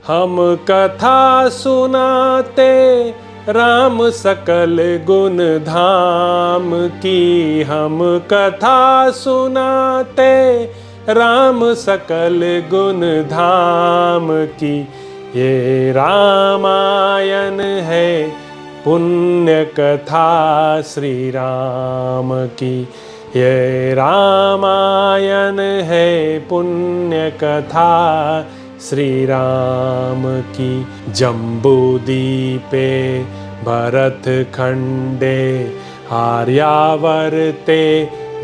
हम कथा सुनाते राम सकल गुण धाम की। हम कथा सुनाते राम सकल गुण धाम की। ये रामायण है पुण्य कथा श्री राम की। ये रामायण है पुण्य कथा श्री राम की। जम्बूदीपे भरत खंडे आर्यावर्ते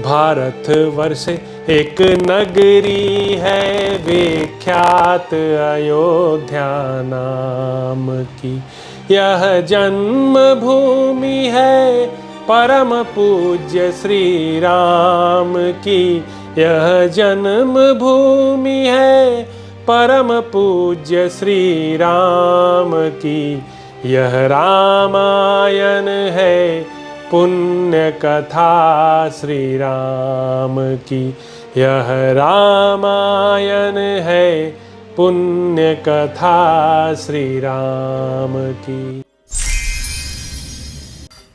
भारतवर्षे एक नगरी है विख्यात अयोध्या नाम की। यह जन्म भूमि है परम पूज्य श्री राम की। यह जन्म भूमि है परम पूज्य श्री राम की। यह रामायण है पुण्य कथा श्री राम की। यह रामायण है पुण्य कथा श्री राम की।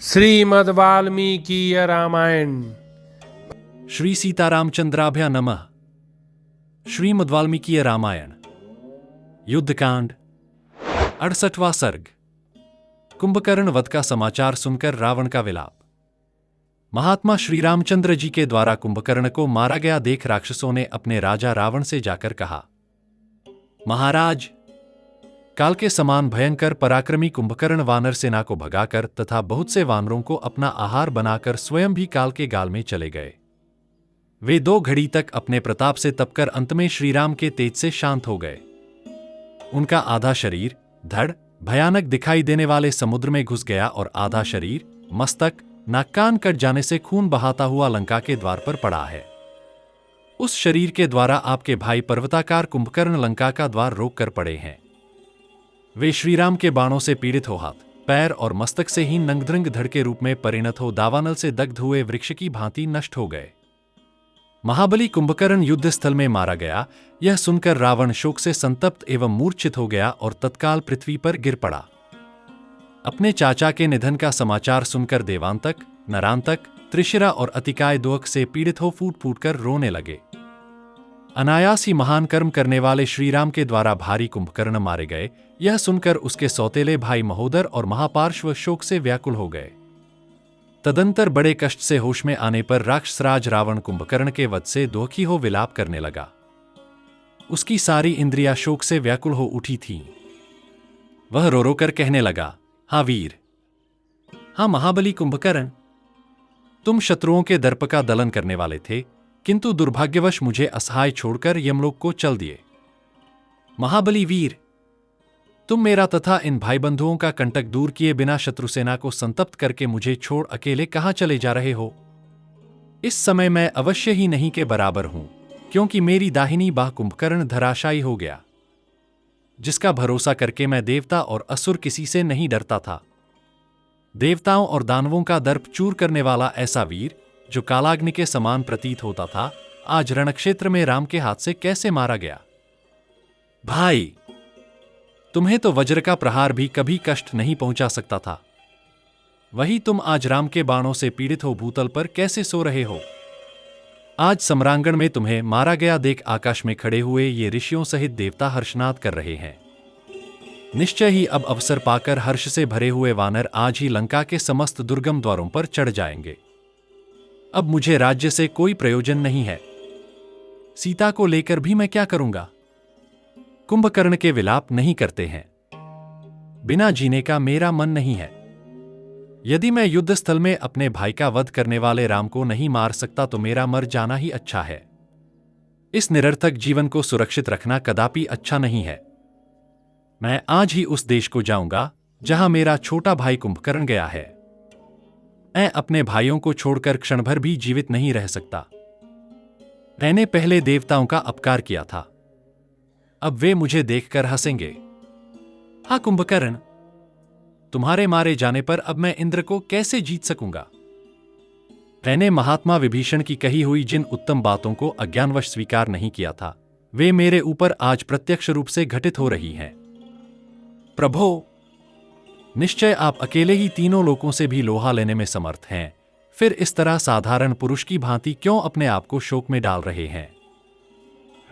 श्रीमद् वाल्मीकि रामायण। श्री सीतारामचंद्राभ्या नमः। श्रीमद् वाल्मीकि रामायण युद्धकांड 68वां सर्ग। कुंभकर्ण वध का समाचार सुनकर रावण का विलाप। महात्मा श्री रामचंद्र जी के द्वारा कुंभकर्ण को मारा गया देख राक्षसों ने अपने राजा रावण से जाकर कहा, महाराज, काल के समान भयंकर पराक्रमी कुंभकर्ण वानर सेना को भगाकर तथा बहुत से वानरों को अपना आहार बनाकर स्वयं भी काल के गाल में चले गए। वे 2 घड़ी तक अपने प्रताप से तपकर अंत में श्रीराम के तेज से शांत हो गए। उनका आधा शरीर धड़ भयानक दिखाई देने वाले समुद्र में घुस गया और आधा शरीर मस्तक नाक कान कट जाने से खून बहाता हुआ लंका के द्वार पर पड़ा है। उस शरीर के द्वारा आपके भाई पर्वताकार कुंभकर्ण लंका का द्वार रोक कर पड़े हैं। वे श्रीराम के बाणों से पीड़ित हो हाथ पैर और मस्तक से ही नंगधृंग धड़ के रूप में परिणत हो दावानल से दग्ध हुए वृक्ष की भांति नष्ट हो गए। महाबली कुंभकर्ण युद्ध स्थल में मारा गया, यह सुनकर रावण शोक से संतप्त एवं मूर्छित हो गया और तत्काल पृथ्वी पर गिर पड़ा। अपने चाचा के निधन का समाचार सुनकर देवांतक, नरांतक, त्रिशिरा और अतिकाय दोअक से पीड़ित हो फूट फूट कर रोने लगे। अनायास ही महान कर्म करने वाले श्रीराम के द्वारा भारी कुंभकर्ण मारे गए, यह सुनकर उसके सौतेले भाई महोदर और महापार्श्व शोक से व्याकुल हो गए। तदंतर बड़े कष्ट से होश में आने पर राक्षसराज रावण कुंभकर्ण के वध से दुखी हो विलाप करने लगा। उसकी सारी इंद्रियां शोक से व्याकुल हो उठी थीं। वह रो रो कर कहने लगा, हाँ वीर, हाँ महाबली कुंभकर्ण, तुम शत्रुओं के दर्प का दलन करने वाले थे, किंतु दुर्भाग्यवश मुझे असहाय छोड़कर यमलोक को चल दिए। महाबली वीर, तुम मेरा तथा इन भाई बंधुओं का कंटक दूर किए बिना शत्रुसेना को संतप्त करके मुझे छोड़ अकेले कहां चले जा रहे हो? इस समय मैं अवश्य ही नहीं के बराबर हूं, क्योंकि मेरी दाहिनी बाह कुंभकर्ण धराशायी हो गया, जिसका भरोसा करके मैं देवता और असुर किसी से नहीं डरता था। देवताओं और दानवों का दर्प चूर करने वाला ऐसा वीर, जो कालाग्नि के समान प्रतीत होता था, आज रणक्षेत्र में राम के हाथ से कैसे मारा गया? भाई, तुम्हें तो वज्र का प्रहार भी कभी कष्ट नहीं पहुंचा सकता था, वही तुम आज राम के बाणों से पीड़ित हो भूतल पर कैसे सो रहे हो? आज सम्रांगण में तुम्हें मारा गया देख आकाश में खड़े हुए ये ऋषियों सहित देवता हर्षनाद कर रहे हैं। निश्चय ही अब अवसर पाकर हर्ष से भरे हुए वानर आज ही लंका के समस्त दुर्गम द्वारों पर चढ़ जाएंगे। अब मुझे राज्य से कोई प्रयोजन नहीं है। सीता को लेकर भी मैं क्या करूंगा? कुंभकर्ण के विलाप नहीं करते हैं। बिना जीने का मेरा मन नहीं है। यदि मैं युद्ध स्थल में अपने भाई का वध करने वाले राम को नहीं मार सकता तो मेरा मर जाना ही अच्छा है। इस निरर्थक जीवन को सुरक्षित रखना कदापि अच्छा नहीं है। मैं आज ही उस देश को जाऊंगा जहां मेरा छोटा भाई कुंभकर्ण गया है। मैं अपने भाइयों को छोड़कर क्षण भर भी जीवित नहीं रह सकता। मैंने पहले देवताओं का अपकार किया था, अब वे मुझे देखकर हंसेंगे। हाँ कुंभकर्ण, तुम्हारे मारे जाने पर अब मैं इंद्र को कैसे जीत सकूंगा? मैंने महात्मा विभीषण की कही हुई जिन उत्तम बातों को अज्ञानवश स्वीकार नहीं किया था, वे मेरे ऊपर आज प्रत्यक्ष रूप से घटित हो रही हैं। प्रभो, निश्चय आप अकेले ही तीनों लोकों से भी लोहा लेने में समर्थ हैं, फिर इस तरह साधारण पुरुष की भांति क्यों अपने आप को शोक में डाल रहे हैं?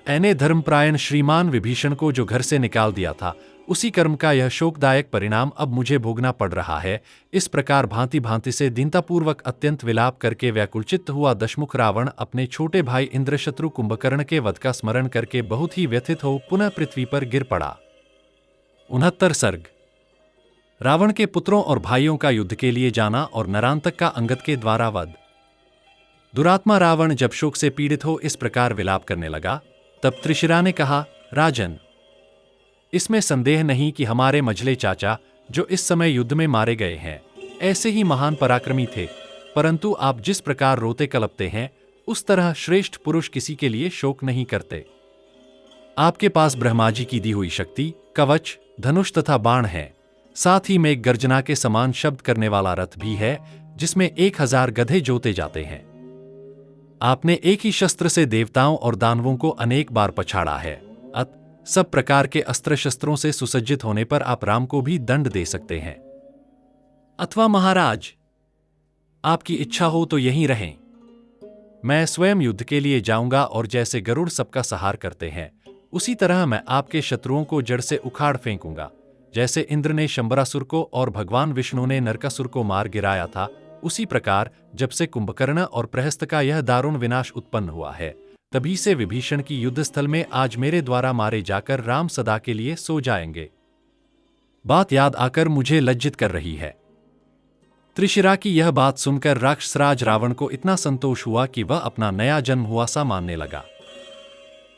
ऐने धर्मप्रायण श्रीमान विभीषण को जो घर से निकाल दिया था, उसी कर्म का यह शोकदायक परिणाम अब मुझे भोगना पड़ रहा है। इस प्रकार भांति भांति से दीनतापूर्वक अत्यंत विलाप करके व्याकुलचित्त हुआ दशमुख रावण अपने छोटे भाई इंद्रशत्रु कुंभकर्ण के वध का स्मरण करके बहुत ही व्यथित हो पुनः पृथ्वी पर गिर पड़ा। 69 सर्ग। रावण के पुत्रों और भाइयों का युद्ध के लिए जाना और नरांतक का अंगद के द्वारा वध। दुरात्मा रावण जब शोक से पीड़ित हो इस प्रकार विलाप करने लगा, तब त्रिशिरा ने कहा, राजन, इसमें संदेह नहीं कि हमारे मझले चाचा जो इस समय युद्ध में मारे गए हैं, ऐसे ही महान पराक्रमी थे, परंतु आप जिस प्रकार रोते कलपते हैं, उस तरह श्रेष्ठ पुरुष किसी के लिए शोक नहीं करते। आपके पास ब्रह्मा जी की दी हुई शक्ति, कवच, धनुष तथा बाण है, साथ ही मेघ गर्जना के समान शब्द करने वाला रथ भी है, जिसमें 1000 गधे जोते जाते हैं। आपने एक ही शस्त्र से देवताओं और दानवों को अनेक बार पछाड़ा है। सब प्रकार के अस्त्र शस्त्रों से सुसज्जित होने पर आप राम को भी दंड दे सकते हैं। अथवा महाराज, आपकी इच्छा हो तो यहीं रहें। मैं स्वयं युद्ध के लिए जाऊंगा और जैसे गरुड़ सबका सहार करते हैं, उसी तरह मैं आपके शत्रुओं को जड़ से उखाड़ फेंकूंगा। जैसे इंद्र ने शंबरासुर को और भगवान विष्णु ने नरकासुर को मार गिराया था, उसी प्रकार जब से कुंभकर्ण और प्रहस्त का यह दारुण विनाश उत्पन्न हुआ है, तभी से विभीषण की युद्धस्थल में आज मेरे द्वारा मारे जाकर राम सदा के लिए सो जाएंगे। बात याद आकर मुझे लज्जित कर रही है। त्रिशिरा की यह बात सुनकर राक्षसराज रावण को इतना संतोष हुआ कि वह अपना नया जन्म हुआ सा मानने लगा।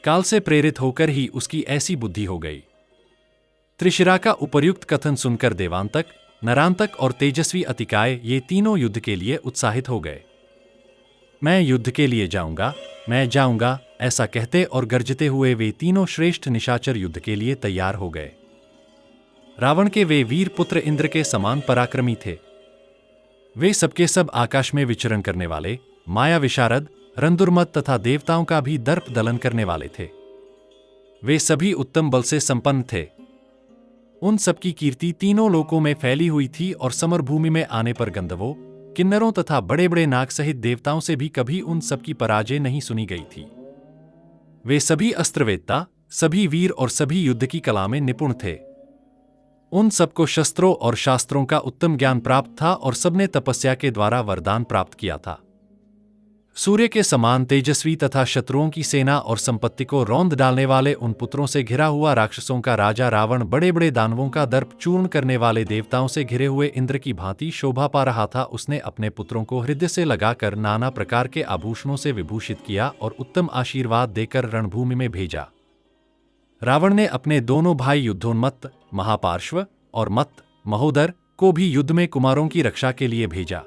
काल से प्रेरित होकर ही उसकी ऐसी बुद्धि हो गई। त्रिशिरा का उपर्युक्त कथन सुनकर देवांतक, नरांतक और तेजस्वी अतिकाय ये तीनों युद्ध के लिए उत्साहित हो गए। मैं युद्ध के लिए जाऊंगा, मैं जाऊंगा, ऐसा कहते और गरजते हुए वे तीनों श्रेष्ठ निशाचर युद्ध के लिए तैयार हो गए। रावण के वे वीर पुत्र इंद्र के समान पराक्रमी थे। वे सबके सब आकाश में विचरण करने वाले, माया विशारद, रंदुर्मत तथा देवताओं का भी दर्प दलन करने वाले थे। वे सभी उत्तम बल से संपन्न थे। उन सबकी कीर्ति तीनों लोकों में फैली हुई थी और समरभूमि में आने पर गंधर्वों, किन्नरों तथा बड़े बड़े नाग सहित देवताओं से भी कभी उन सबकी पराजय नहीं सुनी गई थी। वे सभी अस्त्रवेत्ता, सभी वीर और सभी युद्ध की कला में निपुण थे। उन सबको शस्त्रों और शास्त्रों का उत्तम ज्ञान प्राप्त था और सबने तपस्या के द्वारा वरदान प्राप्त किया था। सूर्य के समान तेजस्वी तथा शत्रुओं की सेना और संपत्ति को रौंद डालने वाले उन पुत्रों से घिरा हुआ राक्षसों का राजा रावण बड़े बड़े दानवों का दर्प चूर्ण करने वाले देवताओं से घिरे हुए इंद्र की भांति शोभा पा रहा था। उसने अपने पुत्रों को हृदय से लगाकर नाना प्रकार के आभूषणों से विभूषित किया और उत्तम आशीर्वाद देकर रणभूमि में भेजा। रावण ने अपने दोनों भाई युद्धोन्मत्त महापार्श्व और मत्त महोदर को भी युद्ध में कुमारों की रक्षा के लिए भेजा।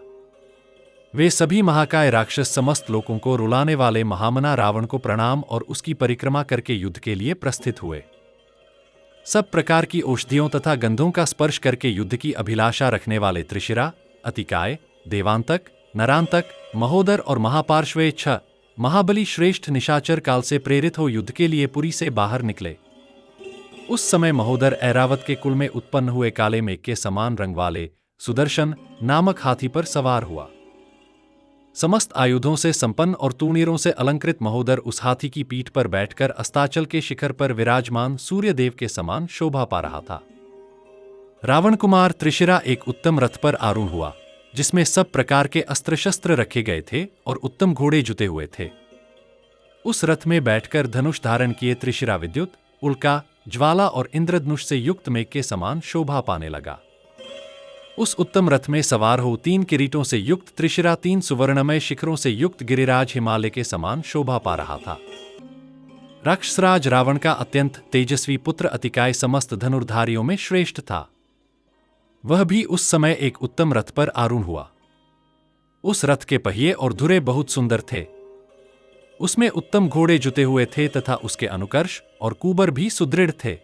वे सभी महाकाय राक्षस समस्त लोगों को रुलाने वाले महामना रावण को प्रणाम और उसकी परिक्रमा करके युद्ध के लिए प्रस्थित हुए। सब प्रकार की औषधियों तथा गंधों का स्पर्श करके युद्ध की अभिलाषा रखने वाले त्रिशिरा, अतिकाय, देवांतक, नरांतक, महोदर और महापार्श्वे 6 महाबली श्रेष्ठ निशाचर काल से प्रेरित हो युद्ध के लिए पुरी से बाहर निकले। उस समय महोदर ऐरावत के कुल में उत्पन्न हुए काले मेघ के समान रंग वाले सुदर्शन नामक हाथी पर सवार हुआ। समस्त आयुधों से संपन्न और तूणीरों से अलंकृत महोदर उस हाथी की पीठ पर बैठकर अस्ताचल के शिखर पर विराजमान सूर्यदेव के समान शोभा पा रहा था। रावण कुमार त्रिशिरा एक उत्तम रथ पर आरूढ़ हुआ, जिसमें सब प्रकार के अस्त्र शस्त्र रखे गए थे और उत्तम घोड़े जुते हुए थे। उस रथ में बैठकर धनुष धारण किए त्रिशिरा विद्युत, उल्का, ज्वाला और इंद्रधनुष से युक्त मेघ के समान शोभा पाने लगा। उस उत्तम रथ में सवार हो 3 किरीटों से युक्त त्रिशिरा 3 सुवर्णमय शिखरों से युक्त गिरिराज हिमालय के समान शोभा पा रहा था। राक्षसराज रावण का अत्यंत तेजस्वी पुत्र अतिकाय समस्त धनुर्धारियों में श्रेष्ठ था। वह भी उस समय एक उत्तम रथ पर आरूढ़ हुआ। उस रथ के पहिए और धुरे बहुत सुंदर थे। उसमें उत्तम घोड़े जुते हुए थे तथा उसके अनुकर्ष और कुबर भी सुदृढ़ थे।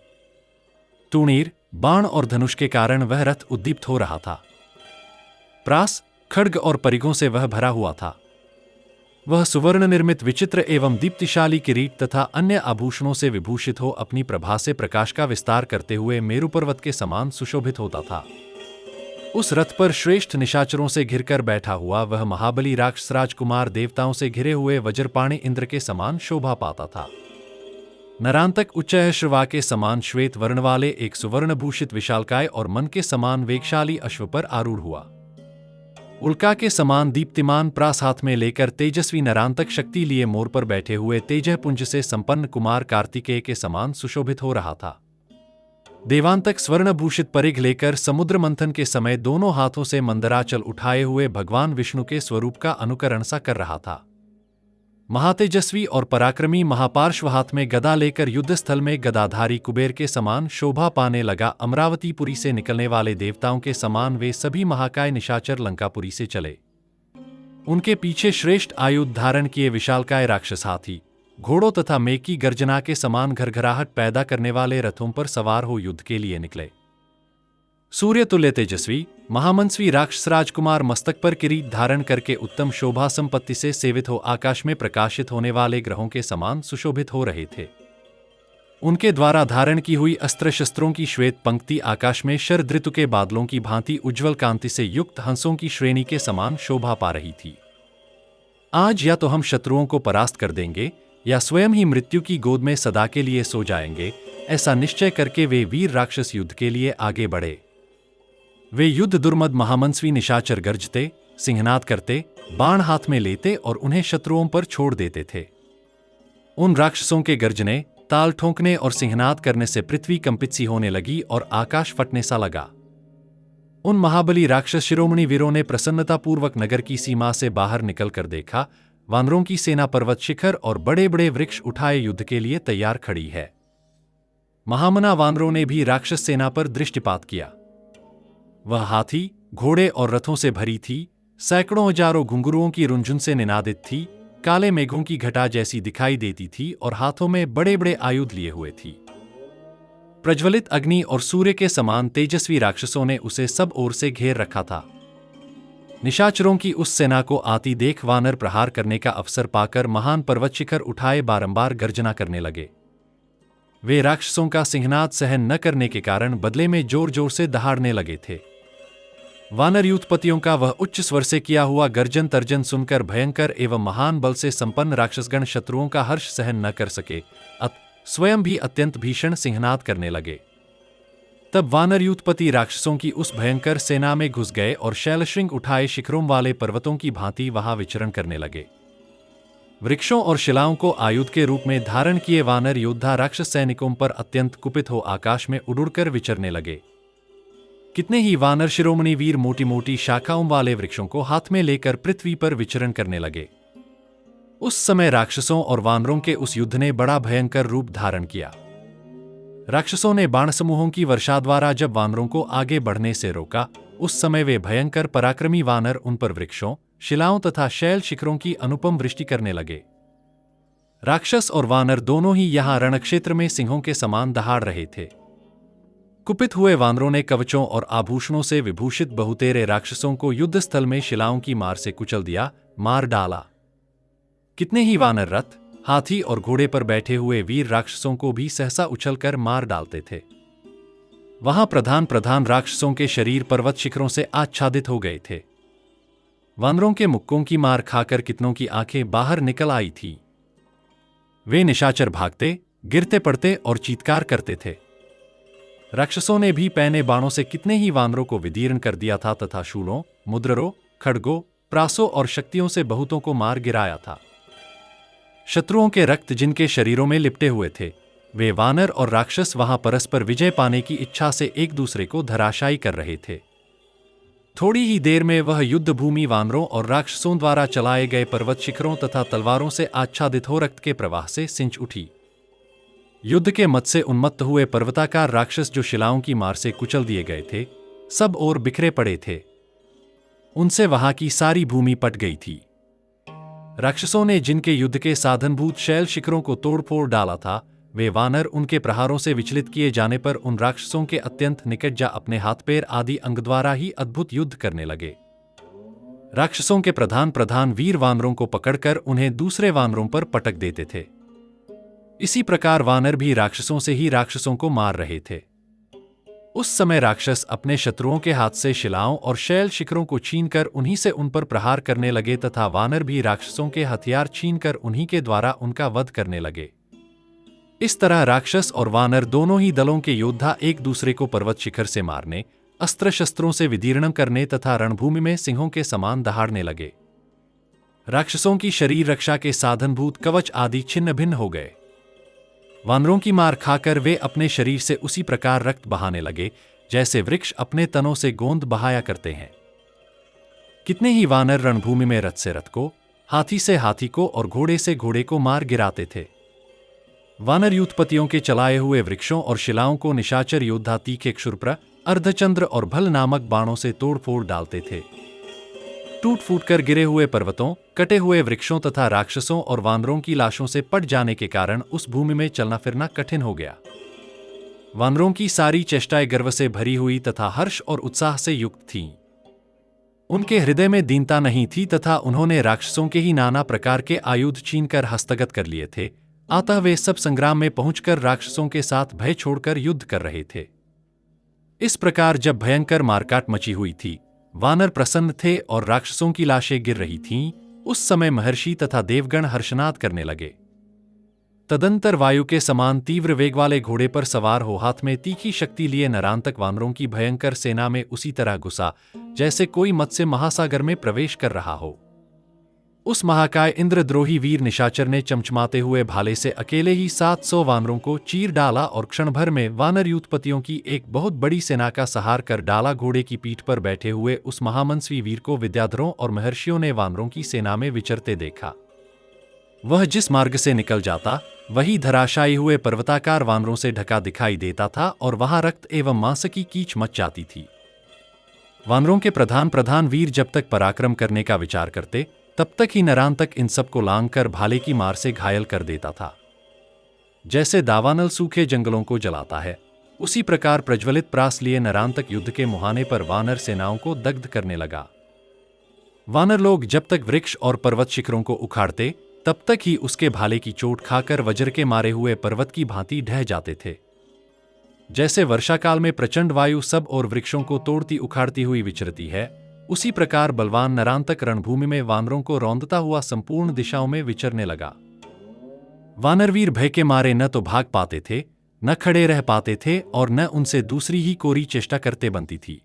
तूणीर, बाण और धनुष के कारण वह रथ उद्दीप्त हो रहा था। प्रास, खड्ग और परिघों से वह भरा हुआ था। वह सुवर्ण निर्मित विचित्र एवं दीप्तिशाली किरीट तथा अन्य आभूषणों से विभूषित हो अपनी प्रभा से प्रकाश का विस्तार करते हुए मेरु पर्वत के समान सुशोभित होता था। उस रथ पर श्रेष्ठ निशाचरों से घिरकर बैठा हुआ वह महाबली राक्षस राजकुमार देवताओं से घिरे हुए वज्रपाणी इंद्र के समान शोभा पाता था। नरांतक उच्च श्रवा के समान श्वेत वर्ण वाले एक सुवर्ण भूषित विशालकाय और मन के समान वेगशाली अश्व पर आरूढ़ हुआ। उल्का के समान दीप्तिमान प्रास हाथ में लेकर तेजस्वी नरांतक शक्ति लिए मोर पर बैठे हुए तेजपुंज से संपन्न कुमार कार्तिकेय के समान सुशोभित हो रहा था। देवांतक स्वर्ण भूषित परिघ लेकर समुद्र मंथन के समय दोनों हाथों से मंदराचल उठाए हुए भगवान विष्णु के स्वरूप का अनुकरण सा कर रहा था। महातेजस्वी और पराक्रमी महापार्श्व हाथ में गदा लेकर युद्धस्थल में गदाधारी कुबेर के समान शोभा पाने लगा। अमरावतीपुरी से निकलने वाले देवताओं के समान वे सभी महाकाय निशाचर लंकापुरी से चले। उनके पीछे श्रेष्ठ आयुध धारण किए विशालकाय राक्षस हाथी, घोड़ों तथा मेघ की गर्जना के समान घरघराहट पैदा करने वाले रथों पर सवार हो युद्ध के लिए निकले। सूर्य तुल्य तेजस्वी महामंस्वी राक्षस राजकुमार मस्तक पर किरीट धारण करके उत्तम शोभा संपत्ति से सेवित हो आकाश में प्रकाशित होने वाले ग्रहों के समान सुशोभित हो रहे थे। उनके द्वारा धारण की हुई अस्त्र शस्त्रों की श्वेत पंक्ति आकाश में शरद ऋतु के बादलों की भांति उज्ज्वल कांति से युक्त हंसों की श्रेणी के समान शोभा पा रही थी। आज या तो हम शत्रुओं को परास्त कर देंगे या स्वयं ही मृत्यु की गोद में सदा के लिए सो जाएंगे, ऐसा निश्चय करके वे वीर राक्षस युद्ध के लिए आगे बढ़े। वे युद्ध दुर्मद महामंस्वी निशाचर गर्जते, सिंहनाद करते, बाण हाथ में लेते और उन्हें शत्रुओं पर छोड़ देते थे। उन राक्षसों के गर्जने, ताल ठोंकने और सिंहनाद करने से पृथ्वी कंपित सी होने लगी और आकाश फटने सा लगा। उन महाबली राक्षस शिरोमणि वीरों ने प्रसन्नतापूर्वक नगर की सीमा से बाहर निकलकर देखा, वानरों की सेना पर्वत शिखर और बड़े बड़े वृक्ष उठाए युद्ध के लिए तैयार खड़ी है। महामना वानरों ने भी राक्षस सेना पर दृष्टिपात किया। वह हाथी, घोड़े और रथों से भरी थी, सैकड़ों हजारों घुंघरुओं की रुंझुन से निनादित थी, काले मेघों की घटा जैसी दिखाई देती थी और हाथों में बड़े बड़े आयुध लिए हुए थी। प्रज्वलित अग्नि और सूर्य के समान तेजस्वी राक्षसों ने उसे सब ओर से घेर रखा था। निशाचरों की उस सेना को आती देख वानर प्रहार करने का अवसर पाकर महान पर्वत शिखर उठाए बारंबार गर्जना करने लगे। वे राक्षसों का सिंहनाद सहन न करने के कारण बदले में जोर जोर से दहाड़ने लगे थे। वानर यूथपतियों का वह उच्च स्वर से किया हुआ गर्जन तर्जन सुनकर भयंकर एवं महान बल से संपन्न राक्षसगण शत्रुओं का हर्ष सहन न कर सके, स्वयं भी अत्यंत भीषण सिंहनाद करने लगे। तब वानर यूथपति राक्षसों की उस भयंकर सेना में घुस गए और शैलशृंग उठाए शिखरों वाले पर्वतों की भांति वहां विचरण करने लगे। वृक्षों और शिलाओं को आयुध के रूप में धारण किए वानर योद्धा राक्षस सैनिकों पर अत्यंत कुपित हो आकाश में उड़कर विचरने लगे। कितने ही वानर शिरोमणि वीर मोटी मोटी शाखाओं वाले वृक्षों को हाथ में लेकर पृथ्वी पर विचरण करने लगे। उस समय राक्षसों और वानरों के उस युद्ध ने बड़ा भयंकर रूप धारण किया। राक्षसों ने बाण समूहों की वर्षा द्वारा जब वानरों को आगे बढ़ने से रोका, उस समय वे भयंकर पराक्रमी वानर उन पर वृक्षों, शिलाओं तथा शैल शिखरों की अनुपम वृष्टि करने लगे। राक्षस और वानर दोनों ही यहां रणक्षेत्र में सिंहों के समान दहाड़ रहे थे। कुपित हुए वानरों ने कवचों और आभूषणों से विभूषित बहुतेरे राक्षसों को युद्धस्थल में शिलाओं की मार से कुचल दिया, मार डाला। कितने ही वानर रथ, हाथी और घोड़े पर बैठे हुए वीर राक्षसों को भी सहसा उछलकर मार डालते थे। वहां प्रधान प्रधान राक्षसों के शरीर पर्वत शिखरों से आच्छादित हो गए थे। वानरों के मुक्कों की मार खाकर कितनों की आंखें बाहर निकल आई थी। वे निशाचर भागते, गिरते पड़ते और चीत्कार करते थे। राक्षसों ने भी पैने बाणों से कितने ही वानरों को विदीर्ण कर दिया था तथा शूलों, मुद्ररों, खड्गों, प्रासों और शक्तियों से बहुतों को मार गिराया था। शत्रुओं के रक्त जिनके शरीरों में लिपटे हुए थे, वे वानर और राक्षस वहां परस्पर विजय पाने की इच्छा से एक दूसरे को धराशायी कर रहे थे। थोड़ी ही देर में वह युद्ध भूमि वानरों और राक्षसों द्वारा चलाए गए पर्वत शिखरों तथा तलवारों से आच्छादित हो रक्त के प्रवाह से सिंच उठी। युद्ध के मद से उन्मत्त हुए पर्वताकार राक्षस जो शिलाओं की मार से कुचल दिए गए थे, सब ओर बिखरे पड़े थे। उनसे वहां की सारी भूमि पट गई थी। राक्षसों ने जिनके युद्ध के साधनभूत शैल शिखरों को तोड़फोड़ डाला था, वे वानर उनके प्रहारों से विचलित किए जाने पर उन राक्षसों के अत्यंत निकट जा अपने हाथ पैर आदि अंग द्वारा ही अद्भुत युद्ध करने लगे। राक्षसों के प्रधान वीर वानरों को पकड़कर उन्हें दूसरे वानरों पर पटक देते थे। इसी प्रकार वानर भी राक्षसों से ही राक्षसों को मार रहे थे। उस समय राक्षस अपने शत्रुओं के हाथ से शिलाओं और शैल शिखरों को छीनकर उन्हीं से उन पर प्रहार करने लगे तथा वानर भी राक्षसों के हथियार छीनकर उन्हीं के द्वारा उनका वध करने लगे। इस तरह राक्षस और वानर दोनों ही दलों के योद्धा एक दूसरे को पर्वत शिखर से मारने, अस्त्र शस्त्रों से विदीर्ण करने तथा रणभूमि में सिंहों के समान दहाड़ने लगे। राक्षसों की शरीर रक्षा के साधनभूत कवच आदि छिन्न भिन्न हो गए। वानरों की मार खाकर वे अपने शरीर से उसी प्रकार रक्त बहाने लगे जैसे वृक्ष अपने तनों से गोंद बहाया करते हैं। कितने ही वानर रणभूमि में रथ से रथ को, हाथी से हाथी को और घोड़े से घोड़े को मार गिराते थे। वानर यूथपतियों के चलाए हुए वृक्षों और शिलाओं को निशाचर योद्धा तीखे क्षुरप्र, अर्धचंद्र और भल नामक बाणों से तोड़ फोड़ डालते थे। टूट फूट कर गिरे हुए पर्वतों, कटे हुए वृक्षों तथा राक्षसों और वानरों की लाशों से पट जाने के कारण उस भूमि में चलना फिरना कठिन हो गया। वानरों की सारी चेष्टाएं गर्व से भरी हुई तथा हर्ष और उत्साह से युक्त थीं। उनके हृदय में दीनता नहीं थी तथा उन्होंने राक्षसों के ही नाना प्रकार के आयुध छीनकर हस्तगत कर लिए थे। अतः वे सब संग्राम में पहुंचकर राक्षसों के साथ भय छोड़कर युद्ध कर रहे थे। इस प्रकार जब भयंकर मारकाट मची हुई थी, वानर प्रसन्न थे और राक्षसों की लाशें गिर रही थीं, उस समय महर्षि तथा देवगण हर्षनाद करने लगे। तदंतर वायु के समान तीव्र वेग वाले घोड़े पर सवार हो हाथ में तीखी शक्ति लिए नरांतक वानरों की भयंकर सेना में उसी तरह घुसा जैसे कोई मत्स्य महासागर में प्रवेश कर रहा हो। उस महाकाय इंद्रद्रोही वीर निशाचर ने चमचमाते हुए भाले से अकेले ही 700 वानरों को चीर डाला और क्षण भर में वानर यूथपतियों की एक बहुत बड़ी सेना का सहार कर डाला। घोड़े की पीठ पर बैठे हुए उस महामनस्वी वीर को विद्याधरों और महर्षियों ने वानरों की सेना में विचरते देखा। वह जिस मार्ग से निकल जाता वही धराशायी हुए पर्वताकार वानरों से ढका दिखाई देता था और वहां रक्त एवं मांस की कीच मच जाती थी। वानरों के प्रधान वीर जब तक पराक्रम करने का विचार करते तब तक ही नरांतक इन सबको लांघकर भाले की मार से घायल कर देता था। जैसे दावानल सूखे जंगलों को जलाता है, उसी प्रकार प्रज्वलित प्रास लिए नरांतक युद्ध के मुहाने पर वानर सेनाओं को दग्ध करने लगा। वानर लोग जब तक वृक्ष और पर्वत शिखरों को उखाड़ते तब तक ही उसके भाले की चोट खाकर वज्र के मारे हुए पर्वत की भांति ढह जाते थे। जैसे वर्षाकाल में प्रचंड वायु सब और वृक्षों को तोड़ती उखाड़ती हुई विचरती है, उसी प्रकार बलवान नरांतक रणभूमि में वानरों को रौंदता हुआ संपूर्ण दिशाओं में विचरने लगा। वानरवीर भय के मारे न तो भाग पाते थे, न खड़े रह पाते थे और न उनसे दूसरी ही कोरी चेष्टा करते बनती थी।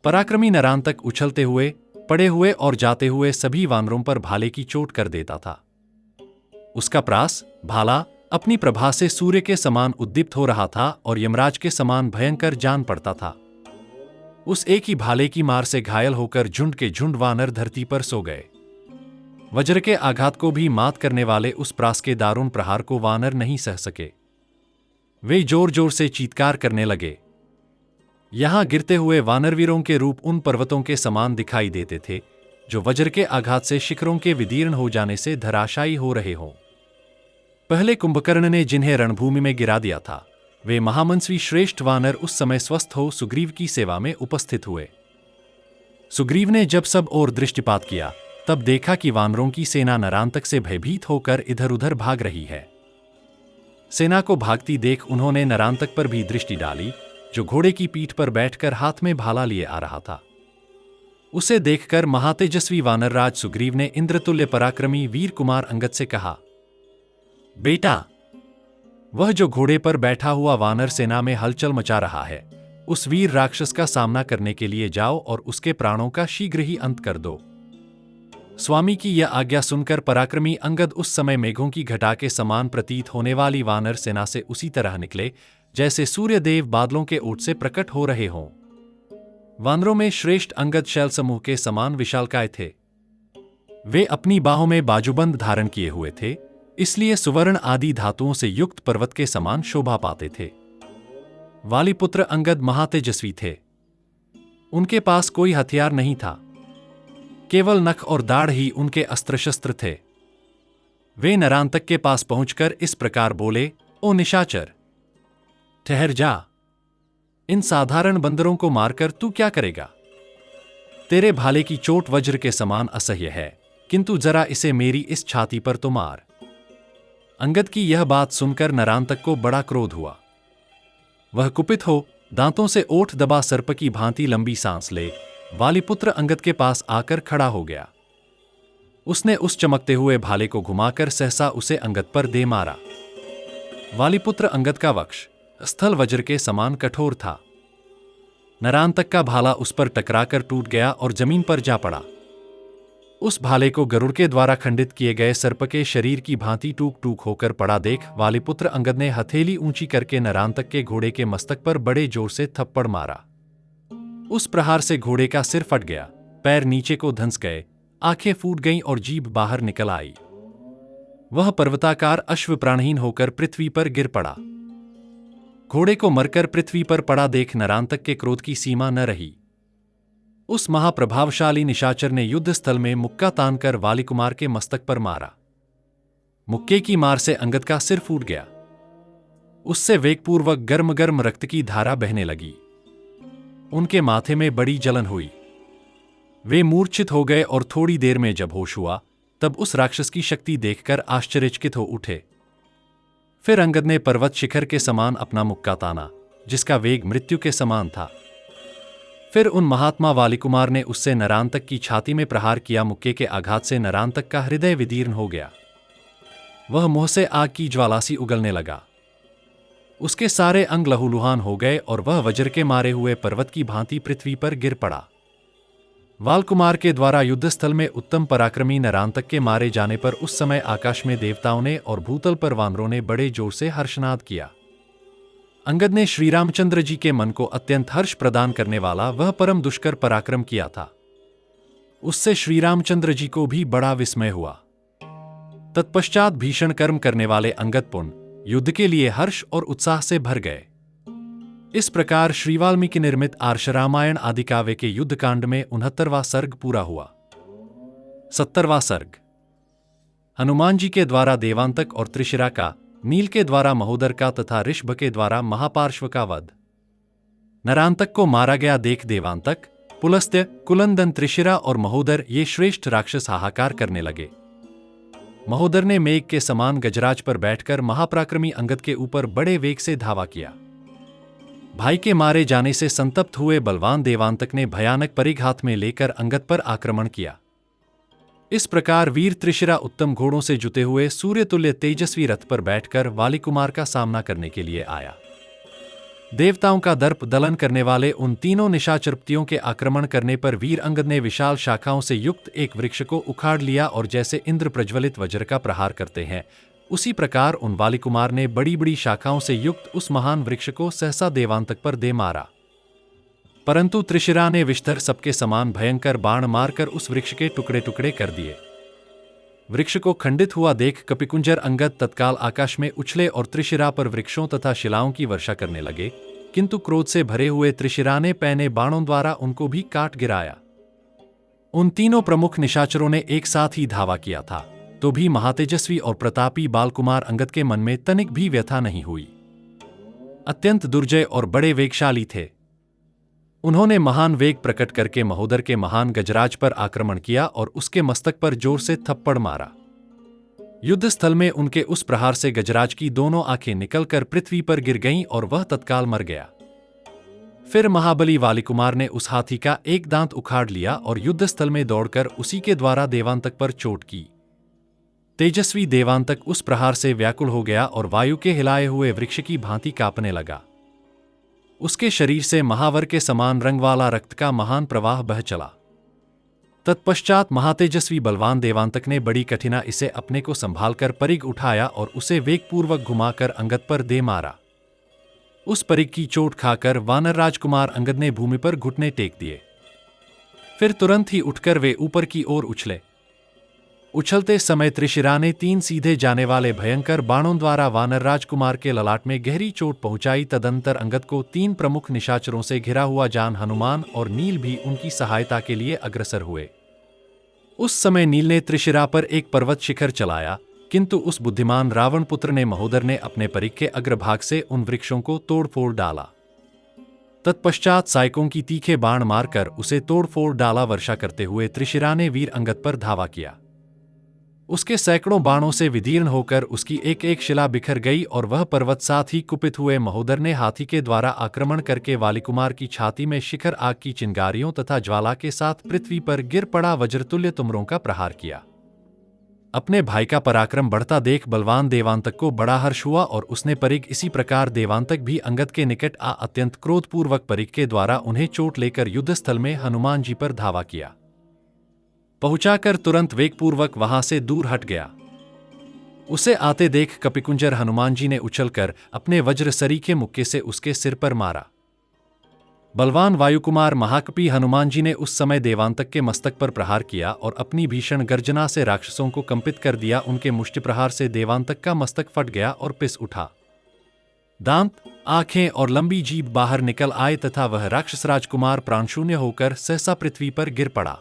पराक्रमी नरांतक उछलते हुए, पड़े हुए और जाते हुए सभी वानरों पर भाले की चोट कर देता था। उसका प्रास, भाला अपनी प्रभा से सूर्य के समान उद्दीप्त हो रहा था और यमराज के समान भयंकर जान पड़ता था। उस एक ही भाले की मार से घायल होकर झुंड के झुंड वानर धरती पर सो गए। वज्र के आघात को भी मात करने वाले उस प्रास के दारुण प्रहार को वानर नहीं सह सके। वे जोर जोर से चीत्कार करने लगे। यहां गिरते हुए वानरवीरों के रूप उन पर्वतों के समान दिखाई देते थे जो वज्र के आघात से शिखरों के विदीर्ण हो जाने से धराशायी हो रहे हों। पहले कुंभकर्ण ने जिन्हें रणभूमि में गिरा दिया था, वे महामनस्वी श्रेष्ठ वानर उस समय स्वस्थ हो सुग्रीव की सेवा में उपस्थित हुए। सुग्रीव ने जब सब ओर दृष्टिपात किया तब देखा कि वानरों की सेना नरांतक से भयभीत होकर इधर उधर भाग रही है। सेना को भागती देख उन्होंने नरांतक पर भी दृष्टि डाली जो घोड़े की पीठ पर बैठकर हाथ में भाला लिए आ रहा था। उसे देखकर महातेजस्वी वानरराज सुग्रीव ने इंद्रतुल्य पराक्रमी वीर कुमार अंगद से कहा, बेटा, वह जो घोड़े पर बैठा हुआ वानर सेना में हलचल मचा रहा है, उस वीर राक्षस का सामना करने के लिए जाओ और उसके प्राणों का शीघ्र ही अंत कर दो। स्वामी की यह आज्ञा सुनकर पराक्रमी अंगद उस समय मेघों की घटा के समान प्रतीत होने वाली वानर सेना से उसी तरह निकले जैसे सूर्यदेव बादलों के ओट से प्रकट हो रहे हों। वानरों में श्रेष्ठ अंगद शैल समूह के समान विशालकाय थे। वे अपनी बाहों में बाजूबंद धारण किए हुए थे, इसलिए सुवर्ण आदि धातुओं से युक्त पर्वत के समान शोभा पाते थे। वालीपुत्र अंगद महातेजस्वी थे। उनके पास कोई हथियार नहीं था, केवल नख और दाढ़ ही उनके अस्त्र शस्त्र थे। वे नरांतक के पास पहुंचकर इस प्रकार बोले, ओ निशाचर, ठहर जा। इन साधारण बंदरों को मारकर तू क्या करेगा? तेरे भाले की चोट वज्र के समान असह्य है, किंतु जरा इसे मेरी इस छाती पर तो मार। अंगद की यह बात सुनकर नरांतक को बड़ा क्रोध हुआ। वह कुपित हो दांतों से ओठ दबा सर्प की भांति लंबी सांस ले वालिपुत्र अंगद के पास आकर खड़ा हो गया। उसने उस चमकते हुए भाले को घुमाकर सहसा उसे अंगद पर दे मारा। वालिपुत्र अंगद का वक्ष स्थल वज्र के समान कठोर था। नरांतक का भाला उस पर टकराकर टूट गया और जमीन पर जा पड़ा। उस भाले को गरुड़ के द्वारा खंडित किए गए सर्प के शरीर की भांति टूक टूक होकर पड़ा देख वालिपुत्र अंगद ने हथेली ऊंची करके नरांतक के घोड़े के मस्तक पर बड़े जोर से थप्पड़ मारा। उस प्रहार से घोड़े का सिर फट गया, पैर नीचे को धंस गए, आंखें फूट गईं और जीभ बाहर निकल आई। वह पर्वताकार अश्व प्राणहीन होकर पृथ्वी पर गिर पड़ा। घोड़े को मरकर पृथ्वी पर पड़ा देख नरांतक के क्रोध की सीमा न रही। उस महाप्रभावशाली निशाचर ने युद्ध स्थल में मुक्का तानकर वालिकुमार के मस्तक पर मारा। मुक्के की मार से अंगद का सिर फूट गया। उससे वेगपूर्वक गर्म गर्म रक्त की धारा बहने लगी। उनके माथे में बड़ी जलन हुई। वे मूर्छित हो गए और थोड़ी देर में जब होश हुआ तब उस राक्षस की शक्ति देखकर आश्चर्यचकित हो उठे। फिर अंगद ने पर्वत शिखर के समान अपना मुक्का ताना, जिसका वेग मृत्यु के समान था। फिर उन महात्मा वालिकुमार ने उससे नरांतक की छाती में प्रहार किया। मुक्के के आघात से नरांतक का हृदय विदीर्ण हो गया। वह मुंह से आग की ज्वाला सी उगलने लगा। उसके सारे अंग लहूलुहान हो गए और वह वज्र के मारे हुए पर्वत की भांति पृथ्वी पर गिर पड़ा। वालकुमार के द्वारा युद्धस्थल में उत्तम पराक्रमी नरांतक के मारे जाने पर उस समय आकाश में देवताओं ने और भूतल पर वानरों ने बड़े जोर से हर्षनाद किया। अंगद ने श्री रामचंद्र जी के मन को अत्यंत हर्ष प्रदान करने वाला वह परम दुष्कर पराक्रम किया था। उससे श्री रामचंद्र जी को भी बड़ा विस्मय हुआ। तत्पश्चात भीषण कर्म करने वाले अंगद पुनः युद्ध के लिए हर्ष और उत्साह से भर गए। इस प्रकार श्री वाल्मीकि निर्मित आर्ष रामायण आदि काव्य के युद्धकांड में 69वां सर्ग पूरा हुआ। 70वां सर्ग हनुमान जी के द्वारा देवांतक और त्रिशिरा का, नील के द्वारा महोदर का तथा ऋषभ के द्वारा महापार्श्व का वध। नरांतक को मारा गया देख देवांतक, पुलस्त्य, कुलंदन, त्रिशिरा और महोदर ये श्रेष्ठ राक्षस हाहाकार करने लगे। महोदर ने मेघ के समान गजराज पर बैठकर महापराक्रमी अंगद के ऊपर बड़े वेग से धावा किया। भाई के मारे जाने से संतप्त हुए बलवान देवांतक ने भयानक परिघ हाथ में लेकर अंगद पर आक्रमण किया। इस प्रकार वीर त्रिशिरा उत्तम घोड़ों से जुते हुए सूर्यतुल्य तेजस्वी रथ पर बैठकर वालिकुमार का सामना करने के लिए आया। देवताओं का दर्प दलन करने वाले उन तीनों निशाचरपतियों के आक्रमण करने पर वीर अंगद ने विशाल शाखाओं से युक्त एक वृक्ष को उखाड़ लिया और जैसे इंद्र प्रज्वलित वज्र का प्रहार करते हैं, उसी प्रकार उन वालिकुमार ने बड़ी बड़ी शाखाओं से युक्त उस महान वृक्ष को सहसा देवांतक पर दे मारा। परंतु त्रिशिरा ने विषधर सबके समान भयंकर बाण मारकर उस वृक्ष के टुकड़े टुकड़े कर दिए। वृक्ष को खंडित हुआ देख कपिकुंजर अंगद तत्काल आकाश में उछले और त्रिशिरा पर वृक्षों तथा शिलाओं की वर्षा करने लगे, किंतु क्रोध से भरे हुए त्रिशिरा ने पैने बाणों द्वारा उनको भी काट गिराया। उन तीनों प्रमुख निशाचरों ने एक साथ ही धावा किया था, तो भी महातेजस्वी और प्रतापी बालकुमार अंगद के मन में तनिक भी व्यथा नहीं हुई। अत्यंत दुर्जय और बड़े वेगशाली थे। उन्होंने महान वेग प्रकट करके महोदर के महान गजराज पर आक्रमण किया और उसके मस्तक पर जोर से थप्पड़ मारा। युद्ध स्थल में उनके उस प्रहार से गजराज की दोनों आंखें निकलकर पृथ्वी पर गिर गईं और वह तत्काल मर गया। फिर महाबली वालिकुमार ने उस हाथी का एक दांत उखाड़ लिया और युद्ध स्थल में दौड़कर उसी के द्वारा देवांतक पर चोट की। तेजस्वी देवांतक उस प्रहार से व्याकुल हो गया और वायु के हिलाए हुए वृक्ष की भांति कांपने लगा। उसके शरीर से महावर के समान रंग वाला रक्त का महान प्रवाह बह चला। तत्पश्चात महातेजस्वी बलवान देवांतक ने बड़ी कठिना इसे अपने को संभालकर परिघ उठाया और उसे वेगपूर्वक घुमाकर अंगद पर दे मारा। उस परिघ की चोट खाकर वानर राजकुमार अंगद ने भूमि पर घुटने टेक दिए। फिर तुरंत ही उठकर वे ऊपर की ओर उछले। उछलते समय त्रिशिरा ने 3 सीधे जाने वाले भयंकर बाणों द्वारा वानर राजकुमार के ललाट में गहरी चोट पहुंचाई। तदंतर अंगद को 3 प्रमुख निशाचरों से घिरा हुआ जान हनुमान और नील भी उनकी सहायता के लिए अग्रसर हुए। उस समय नील ने त्रिशिरा पर एक पर्वत शिखर चलाया, किंतु उस बुद्धिमान रावण पुत्र ने महोदर ने अपने परिघ के अग्रभाग से उन वृक्षों को तोड़ फोड़ डाला। तत्पश्चात सायकों की तीखे बाण मारकर उसे तोड़फोड़ डाला। वर्षा करते हुए त्रिशिरा ने वीर अंगद पर धावा किया। उसके सैकड़ों बाणों से विदीर्ण होकर उसकी एक एक शिला बिखर गई और वह पर्वत साथ ही कुपित हुए। महोदर ने हाथी के द्वारा आक्रमण करके वालिकुमार की छाती में शिखर आग की चिंगारियों तथा ज्वाला के साथ पृथ्वी पर गिर पड़ा। वज्रतुल्य तुमरों का प्रहार किया। अपने भाई का पराक्रम बढ़ता देख बलवान देवांतक को बड़ा हर्ष हुआ और उसने परिग इसी प्रकार देवांतक भी अंगद के निकट आ अत्यंत क्रोधपूर्वक परिग के द्वारा उन्हें चोट लेकर युद्धस्थल में हनुमान जी पर धावा किया। पहुंचाकर तुरंत वेगपूर्वक वहां से दूर हट गया। उसे आते देख कपिकुंजर हनुमान जी ने उछलकर अपने वज्र सरीखे मुक्के से उसके सिर पर मारा। बलवान वायुकुमार महाकपि हनुमान जी ने उस समय देवांतक के मस्तक पर प्रहार किया और अपनी भीषण गर्जना से राक्षसों को कंपित कर दिया। उनके मुष्टि प्रहार से देवांतक का मस्तक फट गया और पिस उठा। दांत, आंखें और लंबी जीभ बाहर निकल आए तथा वह राक्षस राजकुमार प्राणशून्य होकर सहसा पृथ्वी पर गिर पड़ा।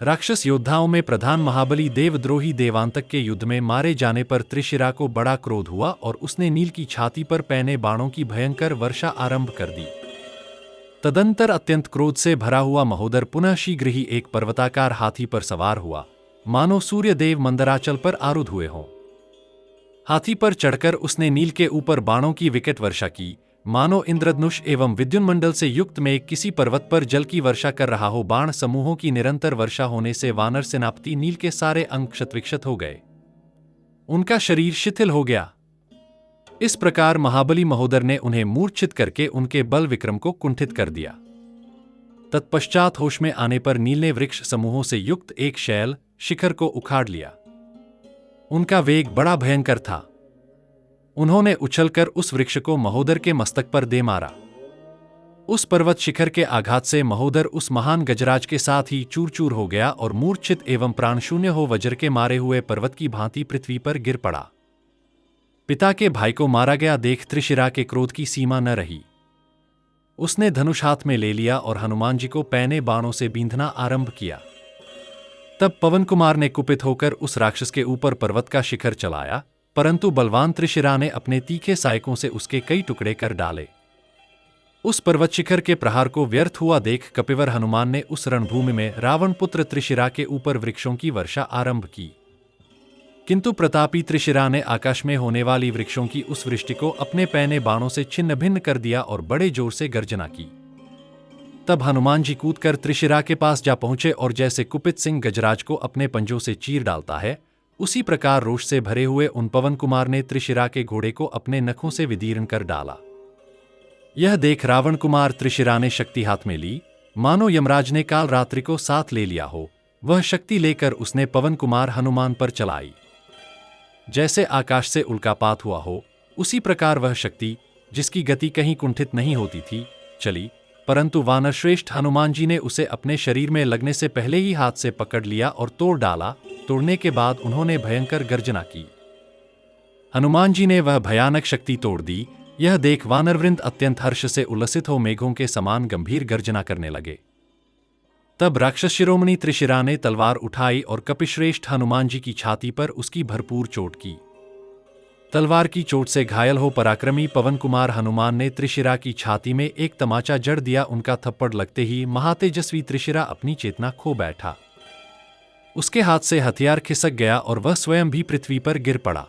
राक्षस योद्धाओं में प्रधान महाबली देवद्रोही देवांतक के युद्ध में मारे जाने पर त्रिशिरा को बड़ा क्रोध हुआ और उसने नील की छाती पर पैने बाणों की भयंकर वर्षा आरंभ कर दी। तदंतर अत्यंत क्रोध से भरा हुआ महोदर पुनः शीघ्र ही एक पर्वताकार हाथी पर सवार हुआ, मानो सूर्यदेव मंदराचल पर आरूढ़ हुए हों। हाथी पर चढ़कर उसने नील के ऊपर बाणों की विकट वर्षा की, मानो इंद्रधनुष एवं विद्युन्मंडल से युक्त मेघ किसी पर्वत पर जल की वर्षा कर रहा हो। बाण समूहों की निरंतर वर्षा होने से वानर सेनापति नील के सारे अंग क्षतविक्षत हो गए। उनका शरीर शिथिल हो गया। इस प्रकार महाबली महोदर ने उन्हें मूर्छित करके उनके बल विक्रम को कुंठित कर दिया। तत्पश्चात होश में आने पर नील ने वृक्ष समूहों से युक्त एक शैल शिखर को उखाड़ लिया। उनका वेग बड़ा भयंकर था। उन्होंने उछलकर उस वृक्ष को महोदर के मस्तक पर दे मारा। उस पर्वत शिखर के आघात से महोदर उस महान गजराज के साथ ही चूर चूर हो गया और मूर्छित एवं प्राणशून्य हो वज्र के मारे हुए पर्वत की भांति पृथ्वी पर गिर पड़ा। पिता के भाई को मारा गया देख त्रिशिरा के क्रोध की सीमा न रही। उसने धनुष हाथ में ले लिया और हनुमान जी को पैने बाणों से बींधना आरंभ किया। तब पवन कुमार ने कुपित होकर उस राक्षस के ऊपर पर्वत का शिखर चलाया, परंतु बलवान त्रिशिरा ने अपने तीखे सायकों से उसके कई टुकड़े कर डाले। उस पर्वत शिखर के प्रहार को व्यर्थ हुआ देख कपिवर हनुमान ने उस रणभूमि में रावण पुत्र त्रिशिरा के ऊपर वृक्षों की वर्षा आरंभ की। किंतु प्रतापी त्रिशिरा ने आकाश में होने वाली वृक्षों की उस वृष्टि को अपने पैने बाणों से छिन्न भिन्न कर दिया और बड़े जोर से गर्जना की। तब हनुमान जी कूदकर त्रिशिरा के पास जा पहुंचे और जैसे कुपित सिंह गजराज को अपने पंजों से चीर डालता है, उसी प्रकार रोष से भरे हुए उन पवन कुमार ने त्रिशिरा के घोड़े को अपने नखों से विदीर्ण कर डाला। यह देख रावण कुमार त्रिशिरा ने शक्ति हाथ में ली, मानो यमराज ने काल रात्रि को साथ ले लिया हो। वह शक्ति लेकर उसने पवन कुमार हनुमान पर चलाई। जैसे आकाश से उल्कापात हुआ हो, उसी प्रकार वह शक्ति, जिसकी गति कहीं कुंठित नहीं होती थी, चली। परंतु वानरश्रेष्ठ हनुमान जी ने उसे अपने शरीर में लगने से पहले ही हाथ से पकड़ लिया और तोड़ डाला। तोड़ने के बाद उन्होंने भयंकर गर्जना की। हनुमान जी ने वह भयानक शक्ति तोड़ दी। यह देख वानरवृंद अत्यंत हर्ष से उल्लसित हो मेघों के समान गंभीर गर्जना करने लगे। तब राक्षस शिरोमणि त्रिशिरा ने तलवार उठाई और कपिश्रेष्ठ हनुमान जी की छाती पर उसकी भरपूर चोट की। तलवार की चोट से घायल हो पराक्रमी पवन कुमार हनुमान ने त्रिशिरा की छाती में एक तमाचा जड़ दिया। उनका थप्पड़ लगते ही महातेजस्वी त्रिशिरा अपनी चेतना खो बैठा। उसके हाथ से हथियार खिसक गया और वह स्वयं भी पृथ्वी पर गिर पड़ा।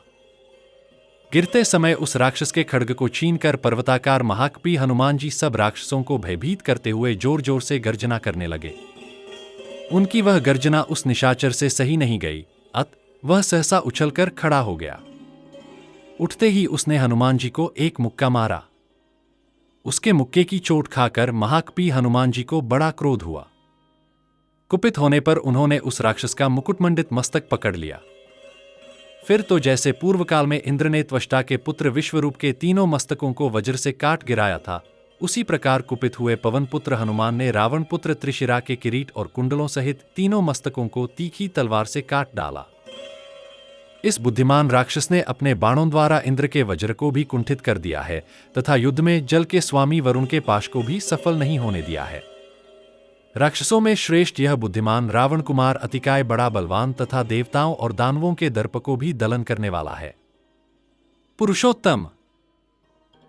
गिरते समय उस राक्षस के खड्ग को छीनकर पर्वताकार महाकपि हनुमान जी सब राक्षसों को भयभीत करते हुए जोर जोर से गर्जना करने लगे। उनकी वह गर्जना उस निशाचर से सही नहीं गई, वह सहसा उछलकर खड़ा हो गया। उठते ही उसने हनुमान जी को एक मुक्का मारा। उसके मुक्के की चोट खाकर महाकपि हनुमान जी को बड़ा क्रोध हुआ। कुपित होने पर उन्होंने उस राक्षस का मुकुटमंडित मस्तक पकड़ लिया। फिर तो जैसे पूर्व काल में इंद्र ने त्वष्टा के पुत्र विश्वरूप के तीनों मस्तकों को वज्र से काट गिराया था, उसी प्रकार कुपित हुए पवन पुत्र हनुमान ने रावण पुत्र त्रिशिरा के किरीट और कुंडलों सहित तीनों मस्तकों को तीखी तलवार से काट डाला। इस बुद्धिमान राक्षस ने अपने बाणों द्वारा इंद्र के वज्र को भी कुंठित कर दिया है तथा युद्ध में जल के स्वामी वरुण के पाश को भी सफल नहीं होने दिया है। राक्षसों में श्रेष्ठ यह बुद्धिमान रावण कुमार अतिकाय बड़ा बलवान तथा देवताओं और दानवों के दर्प को भी दलन करने वाला है। पुरुषोत्तम